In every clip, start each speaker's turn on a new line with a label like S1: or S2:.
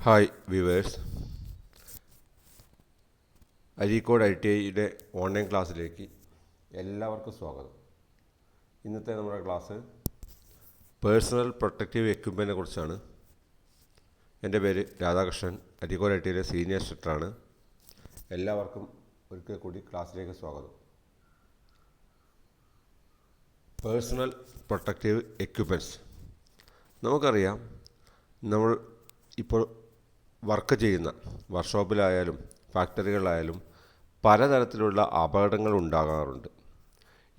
S1: Hi viewers, Areekode ITIയുടെ online ക്ലാസ്സിലേക്ക് എല്ലാവർക്കും സ്വാഗതം. ഇന്നത്തെ നമ്മുടെ ക്ലാസ് പേഴ്സണൽ പ്രൊട്ടക്റ്റീവ് എക്യുപ്മെൻറ്റിനെ കുറിച്ചാണ്. എൻ്റെ പേര് രാധാകൃഷ്ണൻ, അരീക്കോട് ITIയുടെ സീനിയർ ഇൻസ്ട്രക്ടറാണ്. എല്ലാവർക്കും ഒരിക്കൽ കൂടി ക്ലാസ്സിലേക്ക് സ്വാഗതം. പേഴ്സണൽ പ്രൊട്ടക്റ്റീവ് എക്യുപ്മെൻറ്റ്സ്, നമുക്കറിയാം, നമ്മൾ ഇപ്പോൾ വർക്ക് ചെയ്യുന്ന വർക്ക്ഷോപ്പിലായാലും ഫാക്ടറികളിലായാലും പലതരത്തിലുള്ള അപകടങ്ങൾ ഉണ്ടാകാറുണ്ട്.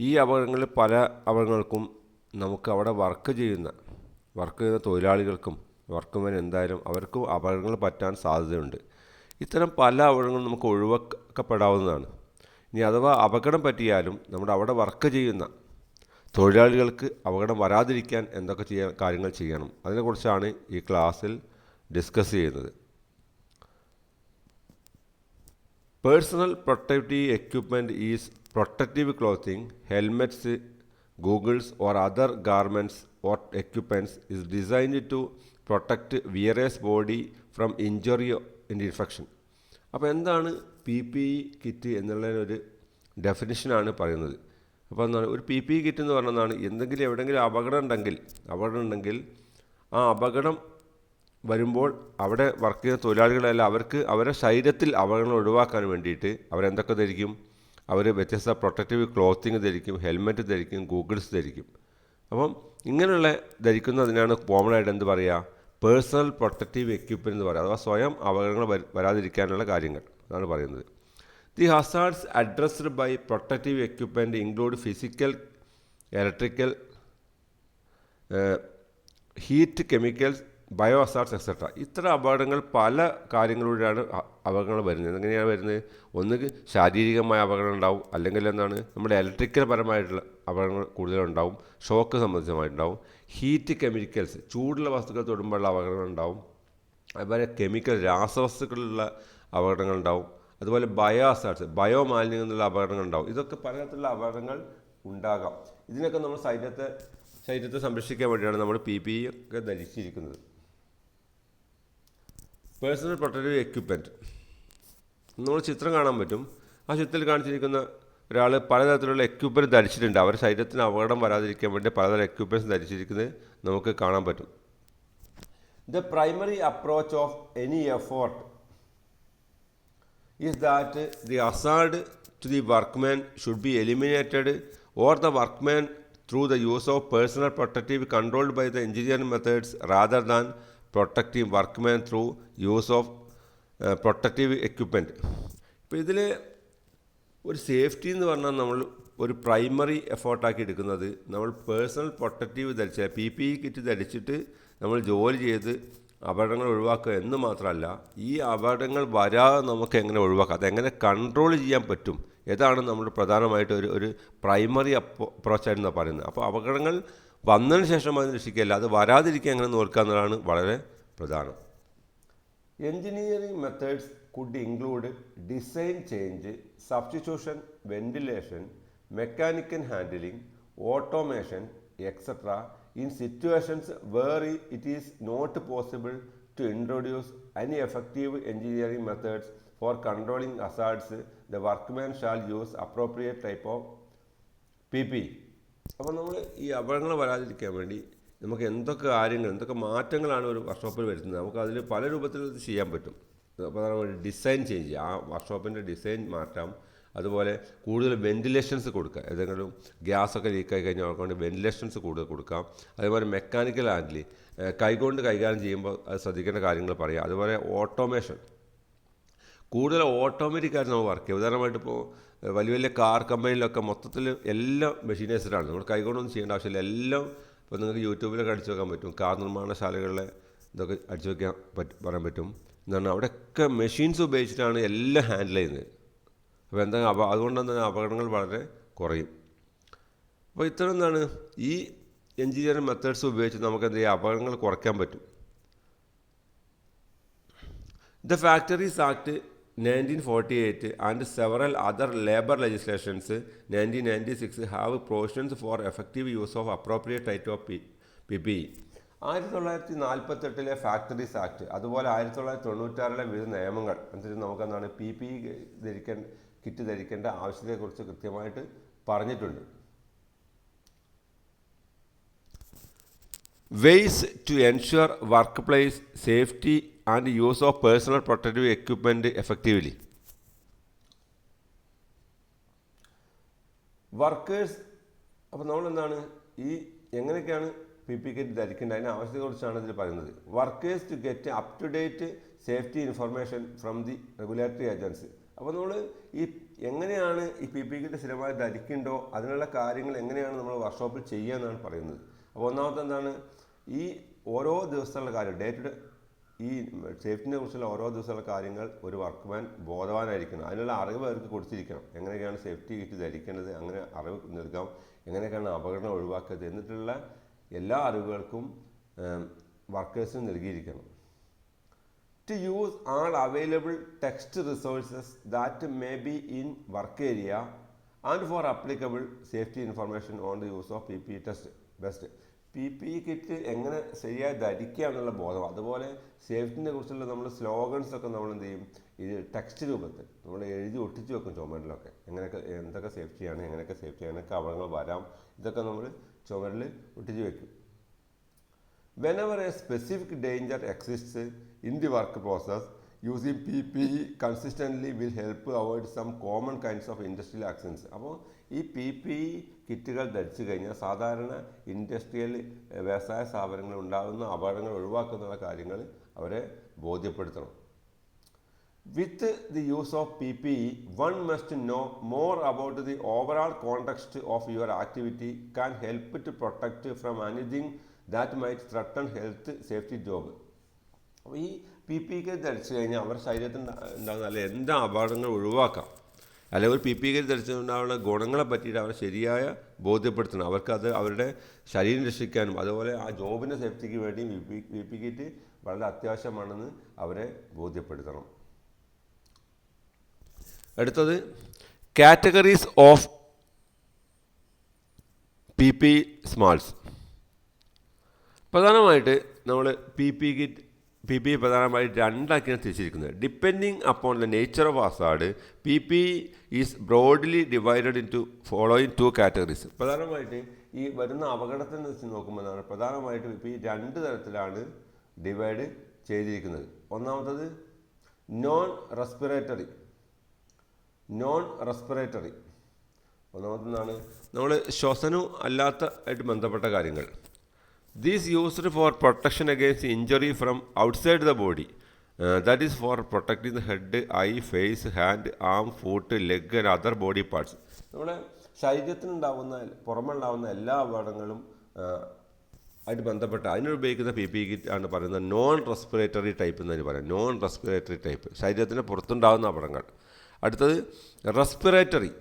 S1: ഈ അപകടങ്ങളിൽ പല അപകടങ്ങൾക്കും നമുക്ക് അവിടെ വർക്ക് ചെയ്യുന്ന തൊഴിലാളികൾക്കും വർക്ക്മാൻ എന്തായാലും അവർക്കും അപകടങ്ങൾ പറ്റാൻ സാധ്യതയുണ്ട്. ഇത്തരം പല അപകടങ്ങളും നമുക്ക് ഒഴിവാക്കപ്പെടാവുന്നതാണ്. ഇനി അഥവാ അപകടം പറ്റിയാലും നമ്മുടെ അവിടെ വർക്ക് ചെയ്യുന്ന തൊഴിലാളികൾക്ക് അപകടം വരാതിരിക്കാൻ എന്തൊക്കെ കാര്യങ്ങൾ ചെയ്യണം, അതിനെക്കുറിച്ചാണ് ഈ ക്ലാസ്സിൽ ഡിസ്കസ് ചെയ്യുന്നത്. Personal protective equipment is protective clothing, helmets, goggles or other garments or equipments is designed to protect wearer's body from injury and infection. അപ്പോൾ എന്താണ് PPE കിറ്റ് എന്നുള്ളതിനൊരു ഡെഫിനിഷനാണ് പറയുന്നത്. അപ്പോൾ എന്താണ് ഒരു PPE കിറ്റ് എന്ന് പറഞ്ഞതാണ്, എവിടെയെങ്കിലും അപകടം ഉണ്ടെങ്കിൽ ആ അപകടം വരുമ്പോൾ അവിടെ വർക്ക് ചെയ്യുന്ന തൊഴിലാളികളല്ല, അവരുടെ ശരീരത്തിൽ അപകടങ്ങൾ ഒഴിവാക്കാൻ വേണ്ടിയിട്ട് അവരെന്തൊക്കെ ധരിക്കും? അവർ വ്യത്യസ്ത പ്രൊട്ടക്റ്റീവ് ക്ലോത്തിങ് ധരിക്കും, ഹെൽമെറ്റ് ധരിക്കും, ഗൂഗിൾസ് ധരിക്കും. അപ്പം ഇങ്ങനെയുള്ള ധരിക്കുന്നതിനാണ് കോമണായിട്ട് എന്ത് പറയുക, പേഴ്സണൽ പ്രൊട്ടക്റ്റീവ് എക്യുപ്മെൻറ്റ് എന്ന് പറയുക, അഥവാ സ്വയം അപകടങ്ങൾ വരാതിരിക്കാനുള്ള കാര്യങ്ങൾ അതാണ് പറയുന്നത്. The hazards addressed by protective equipment include physical, electrical, heat, chemicals, bio hazards etcetera. ഇത്തരം അപകടങ്ങൾ പല കാര്യങ്ങളിലൂടെയാണ് അപകടങ്ങൾ വരുന്നത്. എങ്ങനെയാണ് വരുന്നത്? ഒന്നുകിൽ ശാരീരികമായ അപകടം ഉണ്ടാവും, അല്ലെങ്കിൽ എന്താണ് നമ്മുടെ ഇലക്ട്രിക്കൽ പരമായിട്ടുള്ള അപകടങ്ങൾ കൂടുതലുണ്ടാവും, ഷോക്ക് സംബന്ധിച്ചമായിട്ടുണ്ടാവും. ഹീറ്റ്, കെമിക്കൽസ്, ചൂടുള്ള വസ്തുക്കൾ തൊടുമ്പോഴുള്ള അപകടങ്ങൾ ഉണ്ടാവും. അതുപോലെ കെമിക്കൽ, രാസവസ്തുക്കളിലുള്ള അപകടങ്ങൾ ഉണ്ടാവും. അതുപോലെ ബയോ ഹസാർഡ്സ്, ബയോ മാലിന്യങ്ങളിൽ നിന്നുള്ള അപകടങ്ങൾ ഉണ്ടാവും. ഇതൊക്കെ പലതരത്തിലുള്ള അപകടങ്ങൾ ഉണ്ടാകാം. ഇതിനൊക്കെ നമ്മൾ ശരീരത്തെ സംരക്ഷിക്കാൻ വേണ്ടിയാണ് നമ്മൾ PPE ഒക്കെ ധരിച്ചിരിക്കുന്നത്. പേഴ്സണൽ പ്രൊട്ടക്റ്റീവ് എക്യുപ്മെൻറ്റ് നമ്മൾ ചിത്രം കാണാൻ പറ്റും. ആ ചിത്രത്തിൽ കാണിച്ചിരിക്കുന്ന ഒരാൾ പലതരത്തിലുള്ള എക്യുപ്മെൻറ്റ് ധരിച്ചിട്ടുണ്ട്. അവരുടെ ശരീരത്തിന് അപകടം വരാതിരിക്കാൻ വേണ്ടി പലതരം എക്യുപ്മെൻറ്റ്സ് ധരിച്ചിരിക്കുന്നത് നമുക്ക് കാണാൻ പറ്റും. The primary approach of any effort is that the hazard to the workman should be eliminated or the workman through the use of personal protective controlled by the engineering methods rather than protecting workmen through use of protective equipment. ഇപ്പോൾ ഇതിൽ ഒരു safety എന്ന് പറഞ്ഞാൽ നമ്മൾ ഒരു primary എഫേർട്ടാക്കി എടുക്കുന്നത് നമ്മൾ personal protective ധരിച്ച PPE കിറ്റ് ധരിച്ചിട്ട് നമ്മൾ ജോലി ചെയ്ത് അപകടങ്ങൾ ഒഴിവാക്കുക എന്ന് മാത്രമല്ല, ഈ അപകടങ്ങൾ വരാതെ നമുക്ക് എങ്ങനെ ഒഴിവാക്കാം, അതെങ്ങനെ കൺട്രോൾ ചെയ്യാൻ പറ്റും, ഇതാണ് നമ്മൾ പ്രധാനമായിട്ട് ഒരു പ്രൈമറി അപ്രോച്ചായിരുന്നു പറയുന്നത്. അപ്പോൾ അപകടങ്ങൾ വന്നതിന് ശേഷം അത് രക്ഷിക്കുകയല്ല, അത് വരാതിരിക്കുക എങ്ങനെ നോക്കുക എന്നതാണ് വളരെ പ്രധാനം. Engineering methods could include design change, substitution, ventilation, mechanical handling, automation etcetera in situations where it is not possible to introduce any effective engineering methods for controlling hazards, the workman shall use appropriate type of PPE. അപ്പോൾ നമ്മൾ ഈ അപകടങ്ങൾ വരാതിരിക്കാൻ വേണ്ടി നമുക്ക് എന്തൊക്കെ മാറ്റങ്ങളാണ് ഒരു വർക്ക്ഷോപ്പിൽ വരുന്നത്, നമുക്ക് അതിൽ പല രൂപത്തിൽ ചെയ്യാൻ പറ്റും. അപ്പോൾ ഡിസൈൻ ചേഞ്ച്, ആ വർക്ക്ഷോപ്പിൻ്റെ ഡിസൈൻ മാറ്റാം. അതുപോലെ കൂടുതൽ വെന്റിലേഷൻസ് കൊടുക്കുക, ഏതെങ്കിലും ഗ്യാസൊക്കെ ലീക്കായി കഴിഞ്ഞാൽ അവർക്ക് വേണ്ടി വെന്റിലേഷൻസ് കൂടുതൽ കൊടുക്കാം. അതേപോലെ മെക്കാനിക്കൽ ഹാൻഡിലിംഗ്, കൈകൊണ്ട് കൈകാര്യം ചെയ്യുമ്പോൾ അത് ശ്രദ്ധിക്കേണ്ട കാര്യങ്ങൾ പറയുക. അതുപോലെ ഓട്ടോമേഷൻ, കൂടുതൽ ഓട്ടോമാറ്റിക്കായിട്ട് നമ്മൾ വർക്ക് ചെയ്യുക. ഉദാഹരണമായിട്ട് ഇപ്പോൾ വലിയ കാർ കമ്പനിയിലൊക്കെ മൊത്തത്തിൽ എല്ലാം മെഷീനൈസ്ഡാണ്, നമ്മൾ കൈകൊണ്ടൊന്നും ചെയ്യേണ്ട ആവശ്യമില്ല. എല്ലാം ഇപ്പോൾ നിങ്ങൾക്ക് യൂട്യൂബിലൊക്കെ അടിച്ചു വെക്കാൻ പറ്റും. കാർ നിർമ്മാണശാലകളിലെ ഇതൊക്കെ അടിച്ചു വെക്കാൻ പറയാൻ പറ്റും. എന്താണ് അവിടെയൊക്കെ മെഷീൻസ് ഉപയോഗിച്ചിട്ടാണ് എല്ലാം ഹാൻഡിൽ ചെയ്യുന്നത്. അപ്പോൾ അതുകൊണ്ട് തന്നെ അപകടങ്ങൾ വളരെ കുറയും. അപ്പോൾ ഇത്തരം എന്താണ് ഈ എഞ്ചിനീയറിംഗ് മെത്തേഡ്സ് ഉപയോഗിച്ച് നമുക്ക് എന്ത് ചെയ്യാം, അപകടങ്ങൾ കുറയ്ക്കാൻ പറ്റും. The factories act 1948 and several other labor legislations 1996 have provisions for effective use of appropriate type of PPE. 1948 factories act, അതുപോലെ 1996 വിവിധ നിയമങ്ങൾ അനുസരിച്ച് നമുക്കെന്താണ് PPE കിറ്റ് ധരിക്കേണ്ട ആവശ്യത്തെക്കുറിച്ച് കൃത്യമായിട്ട് പറഞ്ഞിട്ടുണ്ട്. Ways to ensure workplace safety and use of personal protective equipment effectively. Workers, അപ്പോൾ നമ്മളെന്താണ് എങ്ങനെയൊക്കെയാണ് PPE കിറ്റ് ധരിക്കേണ്ടത്, അതിൻ്റെ ആവശ്യത്തെക്കുറിച്ചാണ് ഇതിൽ പറയുന്നത്. Workers to get up to date safety information from the regulatory agency. അപ്പോൾ നമ്മൾ എങ്ങനെയാണ് PPE കിറ്റ് സ്ഥിരമായി ധരിക്കേണ്ടോ അതിനുള്ള കാര്യങ്ങൾ എങ്ങനെയാണ് നമ്മൾ വർക്ക്ഷോപ്പിൽ ചെയ്യുക എന്നാണ് പറയുന്നത്. അപ്പോൾ ഒന്നാമത്തെ എന്താണ്, ഓരോ ദിവസമുള്ള കാര്യം ഡേ ടു ഡേ സേഫ്റ്റിനെ കുറിച്ചുള്ള ഓരോ ദിവസമുള്ള കാര്യങ്ങൾ ഒരു വർക്ക്മാൻ ബോധവാനായിരിക്കണം. അതിനുള്ള അറിവ് അവർക്ക് കൊടുത്തിരിക്കണം. എങ്ങനെയൊക്കെയാണ് സേഫ്റ്റി കിറ്റ് ധരിക്കേണ്ടത്, അങ്ങനെ അറിവ് നൽകാം, എങ്ങനെയൊക്കെയാണ് അപകടം ഒഴിവാക്കുന്നത് എന്നിട്ടുള്ള എല്ലാ അറിവുകൾക്കും വർക്കേഴ്സിന് നൽകിയിരിക്കണം. To use all available text resources that may be in work area and for applicable safety information on the use of PPE best. PPE kit എങ്ങനെ ശരിയായി ധരിക്കുക എന്നുള്ള ബോധം, അതുപോലെ സേഫ്റ്റിനെ കുറിച്ചുള്ള നമ്മൾ സ്ലോഗൻസൊക്കെ നമ്മൾ എന്ത് ചെയ്യും, ടെക്സ്റ്റ് രൂപത്തിൽ നമ്മൾ എഴുതി ഒട്ടിച്ച് വെക്കും ചുമരിലൊക്കെ. എന്തൊക്കെ സേഫ്റ്റിയാണ്, എങ്ങനെയൊക്കെ സേഫ്റ്റിയാണ്, അപകടങ്ങൾ വരാം, ഇതൊക്കെ നമ്മൾ ചുമരിൽ ഒട്ടിച്ച് വെക്കും. Whenever a specific danger exists in the work process using PPE consistently will help avoid some common kinds of industrial accidents. അപ്പോൾ PPE കിറ്റുകൾ ധരിച്ചു കഴിഞ്ഞാൽ സാധാരണ ഇൻഡസ്ട്രിയൽ വ്യവസായ സ്ഥാപനങ്ങളിൽ ഉണ്ടാകുന്ന അപകടങ്ങൾ ഒഴിവാക്കുന്ന കാര്യങ്ങൾ അവരെ ബോധ്യപ്പെടുത്തണം. With the use of PPE one must know more about the overall context of your activity can help to protect from anything that might threaten health safety job. അപ്പോൾ PPE കിറ്റ് ധരിച്ചു കഴിഞ്ഞാൽ അവരുടെ ശരീരത്തിൽ ഉണ്ടാകുന്ന എന്താ അപകടങ്ങൾ ഒഴിവാക്കാം, അല്ലെങ്കിൽ ഒരു PPE കിറ്റ് ധരിച്ചുകൊണ്ടാവുന്ന ഗുണങ്ങളെ പറ്റിയിട്ട് അവരെ ശരിയായ ബോധ്യപ്പെടുത്തണം. അവർക്കത് അവരുടെ ശരീരം രക്ഷിക്കാനും അതുപോലെ ആ ജോബിൻ്റെ സേഫ്റ്റിക്ക് വേണ്ടിയും PPE കിറ്റ് വളരെ അത്യാവശ്യമാണെന്ന് അവരെ ബോധ്യപ്പെടുത്തണം. അടുത്തത് കാറ്റഗറീസ് ഓഫ് PPE സ്മാൾസ്. പ്രധാനമായിട്ട് നമ്മൾ PPE പ്രധാനമായിട്ട് രണ്ടാക്കിയാണ് തിരിച്ചിരിക്കുന്നത്. Depending upon the nature of hazard PPE is broadly divided into following 2 categories. പ്രധാനമായിട്ട് വരുന്ന അപകടത്തിൽ വെച്ച് നോക്കുമ്പോൾ പ്രധാനമായിട്ട് PPE 2 തരത്തിലാണ് ഡിവൈഡ് ചെയ്തിരിക്കുന്നത്. ഒന്നാമത്തത് നോൺ റെസ്പിറേറ്ററി. ഒന്നാമതെന്നാണ് നമ്മൾ ശ്വസനവും ആയിട്ട് ബന്ധപ്പെട്ട കാര്യങ്ങൾ. These used for protection against injury from outside the body. That is for protecting the head, eye, face, hand, arm, foot, leg and other body parts. നമ്മുടെ ശരീരത്തിനുണ്ടാവുന്ന പുറമുണ്ടാവുന്ന എല്ലാ അപകടങ്ങളും ആയിട്ട് ബന്ധപ്പെട്ട അതിനുപയോഗിക്കുന്ന PPE കിറ്റ് ആണ് പറയുന്നത് നോൺ റെസ്പിറേറ്ററി ടൈപ്പ് എന്നതിന് പറയാം. Non respiratory type ശരീരത്തിന് പുറത്തുണ്ടാകുന്ന അപകടങ്ങൾ. അടുത്തത് respiratory.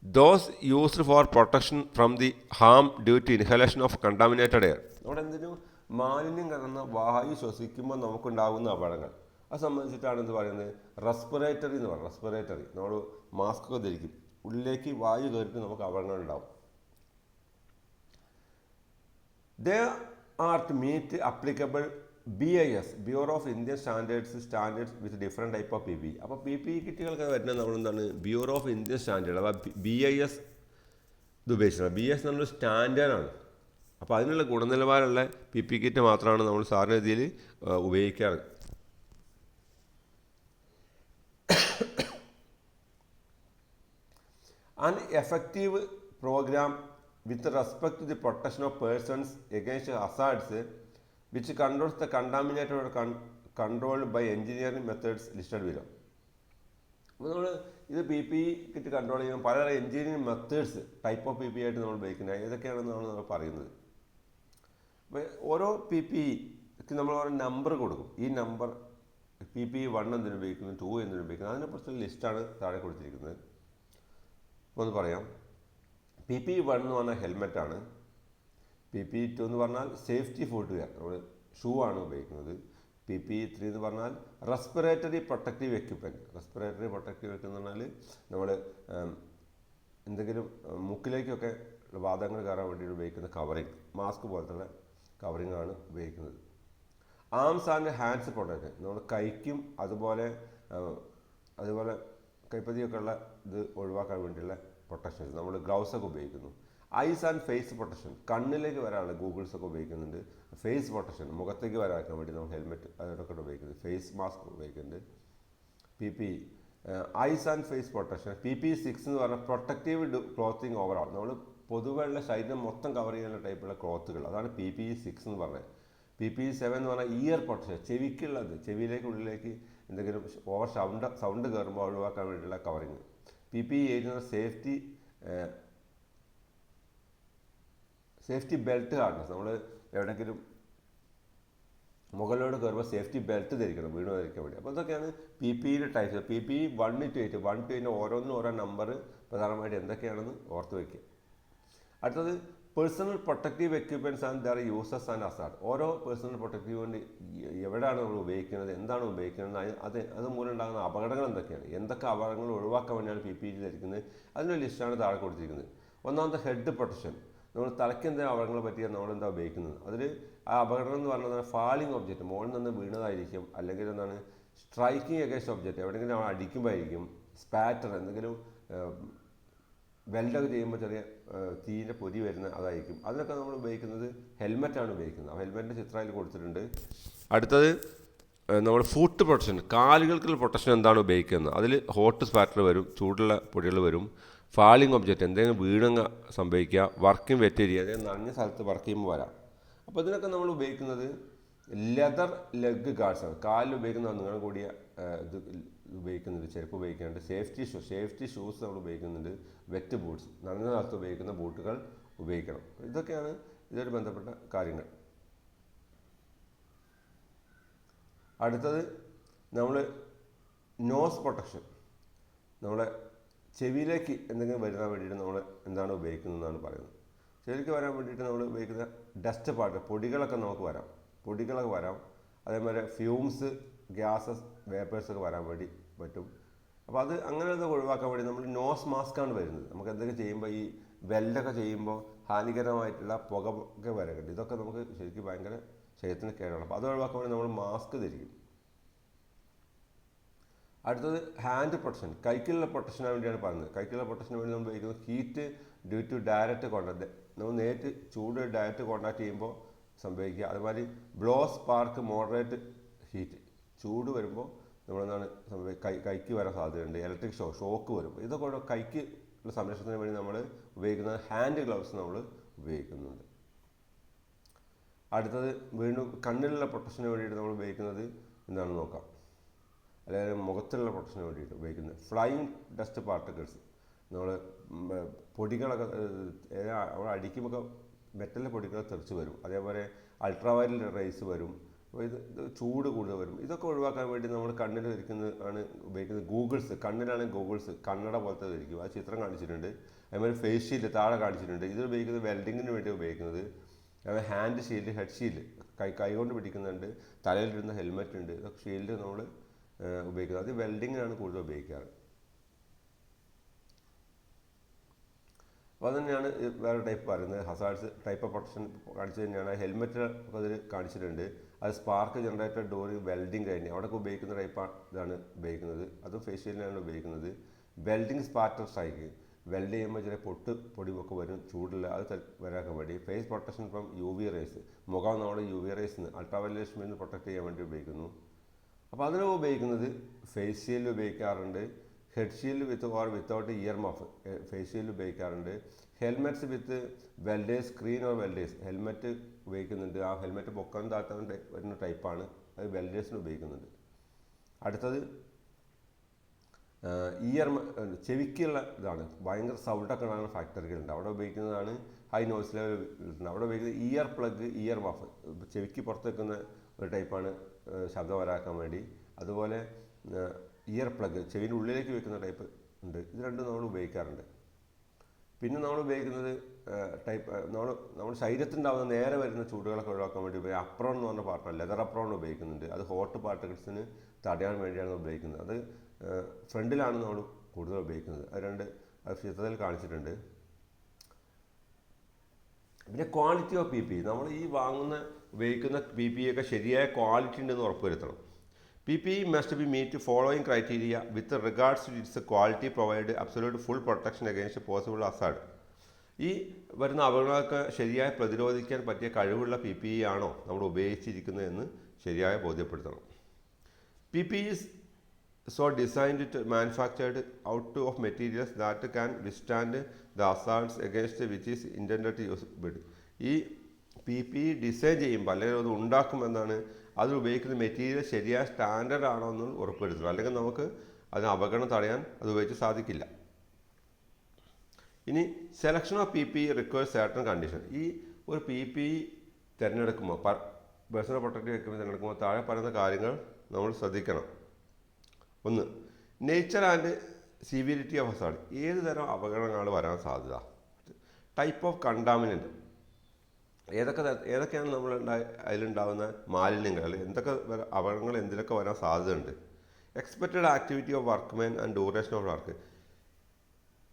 S1: Those used for protection from the harm due to inhalation of contaminated air. അവിടെ എന്തെങ്കിലും മാലിന്യം കലർന്ന വായു ശ്വസിക്കുമ്പോൾ നമുക്കുണ്ടാകുന്ന അപകടങ്ങൾ അത് സംബന്ധിച്ചിട്ടാണ് എന്ത് പറയുന്നത്, റെസ്പിറേറ്ററി എന്ന് പറയുന്നത്. റെസ്പിറേറ്ററി നമ്മൾ മാസ്കൊക്കെ ധരിക്കും, ഉള്ളിലേക്ക് വായു കയറിയിട്ട് നമുക്ക് അപകടങ്ങൾ ഉണ്ടാവും. They are to meet applicable BIS, Bureau of Indian Standards with different type of PPE. അപ്പോൾ PPE കിറ്റുകൾക്ക് വരുന്നത് നമ്മളെന്താണ്, ബ്യൂറോ ഓഫ് ഇന്ത്യൻ സ്റ്റാൻഡേർഡ് അപ്പോൾ BIS ഇത് ഉപയോഗിച്ചത്. BIS എന്നുള്ളൊരു സ്റ്റാൻഡേർഡാണ്. അപ്പോൾ അതിനുള്ള ഗുണനിലവാരമുള്ള PPE കിറ്റ് മാത്രമാണ് നമ്മൾ സാധാരണ രീതിയിൽ ഉപയോഗിക്കാറ്. An effective program with respect to the protection of persons against hazards which controls the contaminated or controlled by engineering methods listed below. അപ്പോൾ നമ്മൾ PPE കിറ്റ് കൺട്രോൾ ചെയ്യുമ്പോൾ പലതരം engineering methods type of PPE ആയിട്ട് നമ്മൾ ഉപയോഗിക്കുന്നത് ഏതൊക്കെയാണെന്നാണ് നമ്മൾ പറയുന്നത്. അപ്പോൾ ഓരോ PPEക്ക് നമ്മൾ ഓരോ നമ്പർ കൊടുക്കും. ഈ നമ്പർ PPE 1 എന്തിനു ഉപയോഗിക്കുന്നു, 2 എന്തിനു ഉപയോഗിക്കുന്നു, അതിനെക്കുറിച്ചുള്ള ലിസ്റ്റാണ് താഴെ കൊടുത്തിരിക്കുന്നത്. ഒന്ന് പറയാം. PPE 1 എന്ന് പറഞ്ഞാൽ ഹെൽമെറ്റാണ്. PPE 2 എന്ന് പറഞ്ഞാൽ സേഫ്റ്റി ഫുട്വെയർ, നമ്മൾ ഷൂ ആണ് ഉപയോഗിക്കുന്നത്. PPE 3 എന്ന് പറഞ്ഞാൽ respiratory protective equipment. Respiratory protective equipment എന്ന് പറഞ്ഞാൽ നമ്മൾ എന്തെങ്കിലും മുക്കിലേക്കൊക്കെ വാതകങ്ങൾ കയറാൻ വേണ്ടിയിട്ട് ഉപയോഗിക്കുന്ന കവറിങ്, മാസ്ക് പോലത്തുള്ള കവറിംഗ് ആണ് ഉപയോഗിക്കുന്നത്. ആംസ് ആൻഡ് ഹാൻഡ്സ് പ്രൊട്ടക്ഷൻ, നമ്മൾ കൈക്കും അതുപോലെ കൈപ്പതിയൊക്കെ ഉള്ള ഇത് ഒഴിവാക്കാൻ വേണ്ടിയുള്ള പ്രൊട്ടക്ഷൻസ് നമ്മൾ ഗ്ലൗസ് ഒക്കെ ഉപയോഗിക്കുന്നു. ഐസ് ആൻഡ് ഫേസ് പ്രൊട്ടക്ഷൻ, കണ്ണിലേക്ക് വരാനുള്ള ഗൂഗിൾസ് ഒക്കെ ഉപയോഗിക്കുന്നുണ്ട്. ഫേസ് പ്രൊട്ടക്ഷൻ, മുഖത്തേക്ക് വരാക്കാൻ വേണ്ടി നമ്മൾ ഹെൽമെറ്റ് അതൊക്കെ ഉപയോഗിക്കുന്നുണ്ട്. ഫേസ് മാസ്ക് ഉപയോഗിക്കുന്നുണ്ട്. PPE, eyes and face protection. PPE6 എന്ന് പറഞ്ഞാൽ പ്രൊട്ടക്റ്റീവ് ക്ലോത്തിങ് ഓവറോൾ, നമ്മൾ പൊതുവെയുള്ള ശരീരം മൊത്തം കവർ ചെയ്യുന്ന ടൈപ്പുള്ള ക്ലോത്തുകൾ, അതാണ് PPE6 എന്ന് പറഞ്ഞത്. PPE7 എന്ന് പറഞ്ഞാൽ ഇയർ പ്രൊട്ടക്ഷൻ, ചെവിക്കുള്ളത്, ചെവിയിലേക്ക് ഉള്ളിലേക്ക് എന്തെങ്കിലും ഓവർ സൗണ്ട് കയറുമ്പോൾ ഒഴിവാക്കാൻ വേണ്ടിയിട്ടുള്ള കവറിങ്. PPE8 എന്ന് പറഞ്ഞാൽ സേഫ്റ്റി ബെൽറ്റ് ഹാർഡ്നസ്, നമ്മൾ എവിടെയെങ്കിലും മുകളിലോട്ട് കയറുമ്പോൾ സേഫ്റ്റി ബെൽറ്റ് ധരിക്കണം വീണ് ധരിക്കാൻ വേണ്ടി. അപ്പോൾ ഇതൊക്കെയാണ് PPEയുടെ ടൈപ്സ്. PPE 1 to 8, 1 to 8 ഓരോന്നിനും ഓരോ നമ്പർ പ്രധാനമായിട്ട് എന്തൊക്കെയാണെന്ന് ഓർത്ത് വയ്ക്കുക. അടുത്തത് personal protective equipments and their uses and hazard. ഓരോ പേഴ്സണൽ പ്രൊട്ടക്റ്റീവ് വേണ്ടി എവിടെയാണ് നമ്മൾ ഉപയോഗിക്കുന്നത്, എന്താണ് ഉപയോഗിക്കുന്നത്, അത് മൂലം ഉണ്ടാകുന്ന അപകടങ്ങൾ എന്തൊക്കെയാണ്, എന്തൊക്കെ അപകടങ്ങൾ ഒഴിവാക്കാൻ വേണ്ടിയാണ് PPE ധരിക്കുന്നത്, അതിനൊരു ലിസ്റ്റാണ് താഴെ കൊടുത്തിരിക്കുന്നത്. ഒന്നാമത്തെ ഹെഡ് പ്രൊട്ടക്ഷൻ, നമ്മൾ തലയ്ക്ക് എന്തെങ്കിലും അപകടങ്ങളെ പറ്റിയാണ് നമ്മളെന്താ ഉപയോഗിക്കുന്നത്. അതിൽ ആ അപകടം എന്ന് പറഞ്ഞാൽ ഫാളിങ് ഒബ്ജക്റ്റ്, മുകളിൽ നിന്ന് വീണതായിരിക്കും, അല്ലെങ്കിൽ എന്താണ് സ്ട്രൈക്കിങ് അഗേൻസ്റ്റ് ഒബ്ജക്റ്റ്, എവിടെയെങ്കിലും നമ്മൾ അടിക്കുമ്പോഴായിരിക്കും, സ്പാറ്റർ, എന്തെങ്കിലും വെൽഡൊക്കെ ചെയ്യുമ്പോൾ ചെറിയ തീൻ്റെ പൊരി വരുന്ന അതായിരിക്കും. അതിനൊക്കെ നമ്മൾ ഉപയോഗിക്കുന്നത് ഹെൽമെറ്റാണ് ഉപയോഗിക്കുന്നത്. ആ ഹെൽമെറ്റിൻ്റെ ചിത്രം അതിൽ കൊടുത്തിട്ടുണ്ട്. അടുത്തത് നമ്മൾ ഫുട്ട് പ്രൊട്ടക്ഷൻ, കാലുകൾക്കുള്ള പ്രൊട്ടക്ഷൻ എന്താണ് ഉപയോഗിക്കുന്നത്. അതിൽ ഹോട്ട് സ്പാറ്റർ വരും, ചൂടുള്ള പൊടികൾ വരും, ഫാളിങ് ഒബ്ജക്റ്റ് എന്തെങ്കിലും വീണങ്ങ സംഭവിക്കുക, വർക്കിംഗ് വെറ്റേരിയ, അതായത് നനഞ്ഞ സ്ഥലത്ത് വർക്ക് ചെയ്യുമ്പോൾ വരാം. അപ്പോൾ ഇതിനൊക്കെ നമ്മൾ ഉപയോഗിക്കുന്നത് ലെതർ ലെഗ് ഗാർഡ്സ് ആണ്. കാലിൽ ഉപയോഗിക്കുന്ന നീളം കൂടിയ ഇത് ഉപയോഗിക്കുന്നുണ്ട്, ചെരുപ്പ് ഉപയോഗിക്കുന്നുണ്ട്. സേഫ്റ്റി ഷൂസ് നമ്മൾ ഉപയോഗിക്കുന്നുണ്ട്. വെറ്റ് ബൂട്ട്സ്, നനഞ്ഞ സ്ഥലത്ത് ഉപയോഗിക്കുന്ന ബൂട്ടുകൾ ഉപയോഗിക്കണം. ഇതൊക്കെയാണ് ഇതുമായിട്ട് ബന്ധപ്പെട്ട കാര്യങ്ങൾ. അടുത്തത് നമ്മൾ നോസ് പ്രൊട്ടക്ഷൻ, നമ്മളെ ചെവിയിലേക്ക് എന്തെങ്കിലും വരുത്താൻ വേണ്ടിയിട്ട് നമ്മൾ എന്താണ് ഉപയോഗിക്കുന്നതെന്നാണ് പറയുന്നത്. ചെവിയിലേക്ക് വരാൻ വേണ്ടിയിട്ട് നമ്മൾ ഉപയോഗിക്കുന്ന ഡസ്റ്റ് പാർട്ട്, പൊടികളൊക്കെ നമുക്ക് വരാം. അതേപോലെ ഫ്യൂംസ്, ഗ്യാസസ്, വേപ്പേഴ്സൊക്കെ വരാൻ വേണ്ടി പറ്റും. അപ്പോൾ അത് അങ്ങനെയൊക്കെ ഒഴിവാക്കാൻ വേണ്ടി നമ്മൾ നോസ് മാസ്കാണ് വരുന്നത്. നമുക്ക് എന്തൊക്കെ ചെയ്യുമ്പോൾ ഈ വെൽഡൊക്കെ ചെയ്യുമ്പോൾ ഹാനികരമായിട്ടുള്ള പുക ഒക്കെ വരാറുണ്ട്. ഇതൊക്കെ നമുക്ക് ശരിക്കും ഭയങ്കര ശരീരത്തിന് കേടാണ്. അപ്പോൾ അത് ഒഴിവാക്കാൻ വേണ്ടി നമ്മൾ മാസ്ക് ധരിക്കും. അടുത്തത് ഹാൻഡ് പ്രൊട്ടക്ഷൻ, കൈക്കുള്ള പ്രൊട്ടക്ഷന് വേണ്ടിയാണ് പറയുന്നത്. കൈക്കുള്ള പ്രൊട്ടക്ഷന് വേണ്ടി നമ്മൾ ഉപയോഗിക്കുന്നത് heat due to direct contact, നമ്മൾ നേരിട്ട് ചൂട് ഡയറക്റ്റ് കോൺടാക്ട് ചെയ്യുമ്പോൾ സംഭവിക്കുക. അതുമാതിരി ബ്ലോ സ്പാർക്ക്, മോഡറേറ്റ് ഹീറ്റ്, ചൂട് വരുമ്പോൾ നമ്മളെന്താണ് കൈക്ക് വരാൻ സാധ്യതയുണ്ട്. ഇലക്ട്രിക് ഷോക്ക് വരും. ഇതൊക്കെ കൈക്ക് സംരക്ഷണത്തിന് വേണ്ടി നമ്മൾ ഉപയോഗിക്കുന്ന ഹാൻഡ് ഗ്ലൗസ് നമ്മൾ ഉപയോഗിക്കുന്നുണ്ട്. അടുത്തത് വീണ്ടും കണ്ണിലുള്ള പ്രൊട്ടക്ഷന് വേണ്ടിയിട്ട് നമ്മൾ ഉപയോഗിക്കുന്നത് എന്താണെന്ന് നോക്കാം. അല്ലെങ്കിൽ മുഖത്തുള്ള പ്രൊട്ടക്ഷന് വേണ്ടിയിട്ട് ഉപയോഗിക്കുന്നത് ഫ്ലൈയിങ് ഡസ്റ്റ് പാർട്ടിക്കിൾസ്, നമ്മൾ പൊടികളൊക്കെ നമ്മൾ അടിക്കുമ്പോൾ മെറ്റലിൻ്റെ പൊടികൾ തെറിച്ച് വരും. അതേപോലെ അൾട്രാവയലറ്റ് റേസ് വരും. അപ്പോൾ ഇത് ചൂട് കൂടുതൽ വരും. ഇതൊക്കെ ഒഴിവാക്കാൻ വേണ്ടി നമ്മൾ കണ്ണിൽ ധരിക്കുന്നത് ആണ് ഉപയോഗിക്കുന്നത് ഗൂഗിൾസ്. കണ്ണിലാണെങ്കിൽ ഗൂഗിൾസ് കണ്ണട പോലത്തെ ധരിക്കും. ആ ചിത്രം കാണിച്ചിട്ടുണ്ട്. അതേപോലെ ഫേസ് ഷീൽഡ് താഴെ കാണിച്ചിട്ടുണ്ട്. ഇത് ഉപയോഗിക്കുന്നത് വെൽഡിങ്ങിന് വേണ്ടി ഉപയോഗിക്കുന്നത്. അതുപോലെ ഹാൻഡ് ഷീൽഡ്, ഹെഡ് ഷീൽഡ്, കൈ കൊണ്ട് പിടിക്കുന്നുണ്ട്. തലയിലിടുന്ന ഹെൽമെറ്റ് ഉണ്ട്. ഇതൊക്കെ ഷീൽഡ് നമ്മൾ ഉപയോഗിക്കുന്നത്. അത് വെൽഡിങ്ങിനാണ് കൂടുതൽ ഉപയോഗിക്കാറ്. അപ്പോൾ അത് തന്നെയാണ് വേറെ ടൈപ്പ് പറയുന്നത്. ഹസാർഡ്സ് ടൈപ്പ് ഓഫ് പ്രൊട്ടക്ഷൻ കാണിച്ചു തന്നെയാണ്. ഹെൽമെറ്റ് അതിൽ കാണിച്ചിട്ടുണ്ട്. അത് സ്പാർക്ക് ജനറേറ്റർ ഡോർ വെൽഡിങ് കഴിഞ്ഞ് അവിടെയൊക്കെ ഉപയോഗിക്കുന്ന ടൈപ്പാണ് ഇതാണ് ഉപയോഗിക്കുന്നത്. അതും ഫേഷ്യലിനാണ് ഉപയോഗിക്കുന്നത്. വെൽഡിങ് സ്പാറ്റർ സ്ട്രൈക്ക്, വെൽഡ് ചെയ്യുമ്പോൾ ചില പൊടിയൊക്കെ വരും, ചൂടില്ല, അത് വരാക്കാൻ വേണ്ടി. Face protection from UV rays, മുഖം നമ്മുടെ UV റേസിന് അൾട്രാവയലറ്റ് രശ്മിയിൽ നിന്ന് പ്രൊട്ടക്ട് ചെയ്യാൻ വേണ്ടി ഉപയോഗിക്കുന്നു. അപ്പോൾ അതിന് ഉപയോഗിക്കുന്നത് ഫേസ് ഷീൽഡ് ഉപയോഗിക്കാറുണ്ട്. Head shield with or without ear muff face shield ഉപയോഗിക്കാറുണ്ട്. Helmets with welders screen or welders, helmet ഉപയോഗിക്കുന്നുണ്ട്. ആ ഹെൽമെറ്റ് പൊക്കാൻ താഴ്ത്താൻ വരുന്ന ടൈപ്പാണ്, അത് വെൽഡേഴ്സിന് ഉപയോഗിക്കുന്നുണ്ട്. അടുത്തത് ഇയർ, ചെവിക്കുള്ള ഇതാണ്. ഭയങ്കര സൗണ്ടൊക്കെ ഉണ്ടാകുന്ന ഫാക്ടറികളുണ്ട്, അവിടെ ഉപയോഗിക്കുന്നതാണ്. ഹൈ നോയ്സ് ലെവൽ അവിടെ ഉപയോഗിക്കുന്നത് ഇയർ പ്ലഗ്, ഇയർ മഫ്, ചെവിക്ക് പുറത്ത് വെക്കുന്ന ഒരു ടൈപ്പാണ് ശബ്ദം വരാക്കാൻ വേണ്ടി. അതുപോലെ ഇയർ പ്ലഗ്, ചെവിൻ്റെ ഉള്ളിലേക്ക് വെക്കുന്ന ടൈപ്പ് ഉണ്ട്. ഇത് രണ്ടും നമ്മൾ ഉപയോഗിക്കാറുണ്ട്. പിന്നെ നമ്മൾ ഉപയോഗിക്കുന്നത് ടൈപ്പ് നമ്മൾ ശരീരത്തിനുണ്ടാകുന്ന നേരെ വരുന്ന ചൂടുകളൊക്കെ ഒഴിവാക്കാൻ വേണ്ടി അപ്രോൺ എന്ന് പറഞ്ഞ പാർട്ടാണ്, ലെതർ അപ്രോൺ ഉപയോഗിക്കുന്നുണ്ട്. അത് ഹോട്ട് പാർട്ടിക്കിൾസിന് തടയാൻ വേണ്ടിയാണ് ഉപയോഗിക്കുന്നത്. അത് ഫ്രണ്ടിലാണ് നമ്മൾ കൂടുതൽ ഉപയോഗിക്കുന്നത്. അത് ചിത്രത്തിൽ കാണിച്ചിട്ടുണ്ട്. പിന്നെ quality of P P E, നമ്മൾ ഈ ഉപയോഗിക്കുന്ന പി പി ഇ ഒക്കെ ശരിയായ ക്വാളിറ്റി ഉണ്ടെന്ന് ഉറപ്പുവരുത്തണം. P P E must be meet following criteria with regards to its quality, provide absolute full protection against possible hazard. ഈ വരുന്ന അപകടങ്ങൾക്ക് ശരിയായി പ്രതിരോധിക്കാൻ പറ്റിയ കഴിവുള്ള പി പി ഇ ആണോ നമ്മൾ ഉപയോഗിച്ചിരിക്കുന്നതെന്ന് ശരിയായി ബോധ്യപ്പെടുത്തണം. P P E so designed to manufactured out of materials that can withstand the assaults against which is intended to use it. ഈ പി പി ഇ ഡിസൈൻ ചെയ്യുമ്പോൾ അല്ലെങ്കിൽ അത് ഉണ്ടാക്കുമെന്നാണ് അതിൽ ഉപയോഗിക്കുന്ന മെറ്റീരിയൽ ശരിയായ സ്റ്റാൻഡേർഡ് ആണോ എന്ന് ഉറപ്പുവരുത്തുക. അല്ലെങ്കിൽ നമുക്ക് അതിന് അപകടം തടയാൻ അത് ഉപയോഗിച്ച് സാധിക്കില്ല. ഇനി selection of P P E requires certain condition. ഈ ഒരു പി പി ഇ തിരഞ്ഞെടുക്കുമ്പോൾ പേഴ്സണൽ പ്രൊട്ടക്റ്റീവ് എക്യുപ്മെൻറ്റ് തിരഞ്ഞെടുക്കുമ്പോൾ താഴെ പറയുന്ന കാര്യങ്ങൾ നമ്മൾ ശ്രദ്ധിക്കണം. ഒന്ന്, nature and severity of Hazard. ഏത് തരം അപകടങ്ങളാണ് വരാൻ സാധ്യത. ടൈപ്പ് ഓഫ് കണ്ടാമിനൻറ്റ്, ഏതൊക്കെയാണ് അതിലുണ്ടാകുന്ന മാലിന്യങ്ങൾ, അല്ലെങ്കിൽ എന്തൊക്കെ അപകടങ്ങൾ എന്തിലൊക്കെ വരാൻ സാധ്യതയുണ്ട്. Expected activity of workman and duration of work.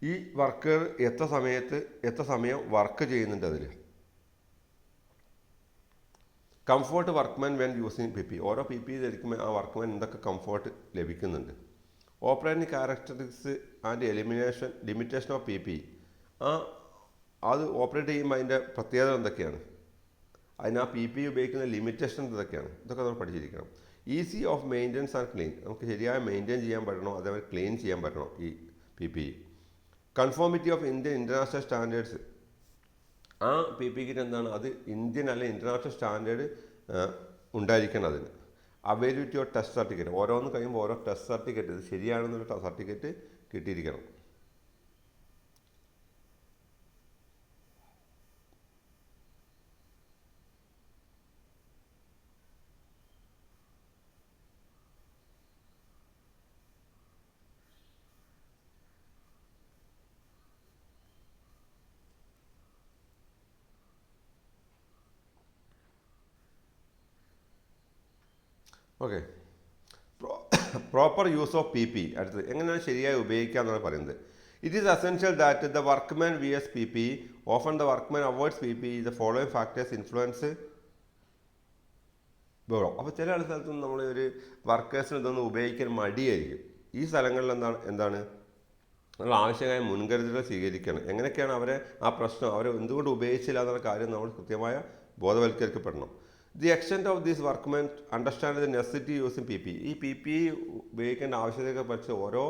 S1: ഈ വർക്കർ എത്ര സമയം വർക്ക് ചെയ്യുന്നുണ്ട് അതിൽ. Comfort workman when using P P. ഓരോ പി പി ധരിക്കുമ്പോൾ ആ വർക്ക്മാൻ എന്തൊക്കെ കംഫോർട്ട് ലഭിക്കുന്നുണ്ട്. Operating characteristics and limitation of P P. അത് ഓപ്പറേറ്റ് ചെയ്യുമ്പോൾ അതിൻ്റെ പ്രത്യേകത എന്തൊക്കെയാണ്, അതിന് ആ പി പി ഉപയോഗിക്കുന്ന ലിമിറ്റേഷൻ എന്തൊക്കെയാണ്, ഇതൊക്കെ നമ്മൾ പഠിച്ചിരിക്കണം. Easy of maintenance and clean. നമുക്ക് ശരിയായി മെയിൻറ്റെയിൻ ചെയ്യാൻ പറ്റണോ, അതേപോലെ ക്ലീൻ ചെയ്യാൻ പറ്റണോ ഈ P P. Conformity of international standards. ആ പി പി കിറ്റ് എന്താണ്, അത് ഇന്ത്യൻ അല്ലെങ്കിൽ ഇൻ്റർനാഷണൽ സ്റ്റാൻഡേർഡ് ഉണ്ടായിരിക്കണം അതിന്. Availability of test certificate. ഓരോന്ന് കഴിയുമ്പോൾ ഓരോ ടെസ്റ്റ് സർട്ടിഫിക്കറ്റ്, ഇത് ശരിയാണെന്നുള്ള സർട്ടിഫിക്കറ്റ് കിട്ടിയിരിക്കണം. Okay. Proper use of P P. അടുത്തത് എങ്ങനെയാണ് ശരിയായി ഉപയോഗിക്കുക എന്നാണ് പറയുന്നത്. It is essential that the workman wears P P. Often the workman avoids P P. The following factors influence borrow. അപ്പോൾ ചില സ്ഥലത്തുനിന്ന് നമ്മൾ ഒരു വർക്കേഴ്സിന് ഇതൊന്നും ഉപയോഗിക്കാൻ മടിയായിരിക്കും. ഈ സ്ഥലങ്ങളിൽ എന്താണ് നമ്മൾ ആവശ്യമായ മുൻകരുതലുകൾ സ്വീകരിക്കണം. എങ്ങനെയൊക്കെയാണ് അവരെ അവരെ എന്തുകൊണ്ട് ഉപയോഗിച്ചില്ല എന്നുള്ള കാര്യം നമ്മൾ കൃത്യമായ ബോധവൽക്കരിക്കപ്പെടണം. The extent of this workman understand the necessity using P P. ഈ പി പി ഉപയോഗിക്കേണ്ട ആവശ്യകതയെക്കുറിച്ച് ഓരോ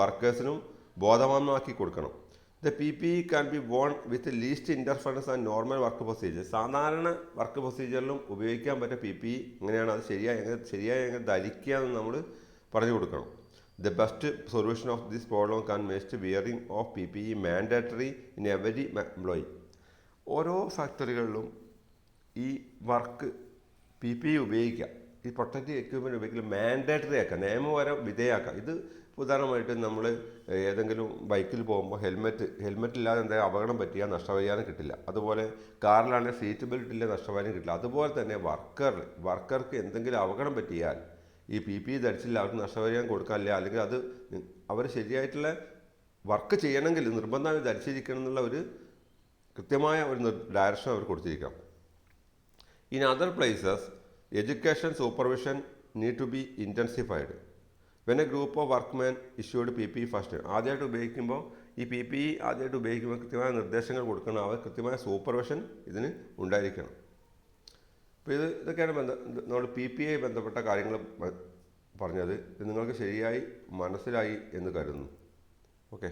S1: വർക്കേഴ്സിനും ബോധവാന്മാക്കി കൊടുക്കണം. The P P can be worn with least interference and normal work procedure. സാധാരണ വർക്ക് പ്രൊസീജിയറിലും ഉപയോഗിക്കാൻ പറ്റിയ പി പി എങ്ങനെയാണ്, അത് ശരിയായി എങ്ങനെ ധരിക്കുക എന്ന് നമ്മൾ പറഞ്ഞു കൊടുക്കണം. The best solution of this problem can must wearing of P P E mandatory in every employee. ഓരോ ഫാക്ടറികളിലും ഈ വർക്ക് പി പി ഉപയോഗിക്കുക, ഈ പ്രൊട്ടക്റ്റീവ് എക്യുപ്മെൻറ്റ് ഉപയോഗിക്കൽ മാൻഡേറ്ററി ആക്കുക, നിയമപരം വിധേയമാക്കുക. ഇത് ഉദാഹരണമായിട്ട് നമ്മൾ ഏതെങ്കിലും ബൈക്കിൽ പോകുമ്പോൾ ഹെൽമെറ്റ് ഇല്ലാതെ എന്തെങ്കിലും അപകടം പറ്റിയാൽ നഷ്ടപരിഹാരം കിട്ടില്ല. അതുപോലെ കാറിലാണെങ്കിൽ സീറ്റ് ബെൽറ്റ് ഇല്ല, നഷ്ടപരിഹാരം കിട്ടില്ല. അതുപോലെ തന്നെ വർക്കർക്ക് എന്തെങ്കിലും അപകടം പറ്റിയാൽ ഈ പി പി ധരിച്ചില്ല, അവർക്ക് നഷ്ടപരിഹാരം കൊടുക്കാനില്ല. അല്ലെങ്കിൽ അത് അവർ ശരിയായിട്ടുള്ള വർക്ക് ചെയ്യണമെങ്കിൽ നിർബന്ധമായി ധരിച്ചിരിക്കണം എന്നുള്ള ഒരു കൃത്യമായ ഒരു ഡയറക്ഷൻ അവർ കൊടുത്തിരിക്കണം. In other places, education supervision need to be intensified. When a group of workmen issued PPE first, ആദ്യമായിട്ട് ഉപയോഗിക്കുമ്പോൾ ഈ പി പി ഇ ആദ്യമായിട്ട് ഉപയോഗിക്കുമ്പോൾ കൃത്യമായ നിർദ്ദേശങ്ങൾ കൊടുക്കണം. അവർ കൃത്യമായ സൂപ്പർവിഷൻ ഇതിന് ഉണ്ടായിരിക്കണം. അപ്പോൾ ഇതൊക്കെയാണ് നമ്മൾ പി പി ഐ ബന്ധപ്പെട്ട കാര്യങ്ങൾ പറഞ്ഞത്. ഇത് നിങ്ങൾക്ക് ശരിയായി മനസ്സിലായി എന്ന് കരുതുന്നു. ഓക്കെ.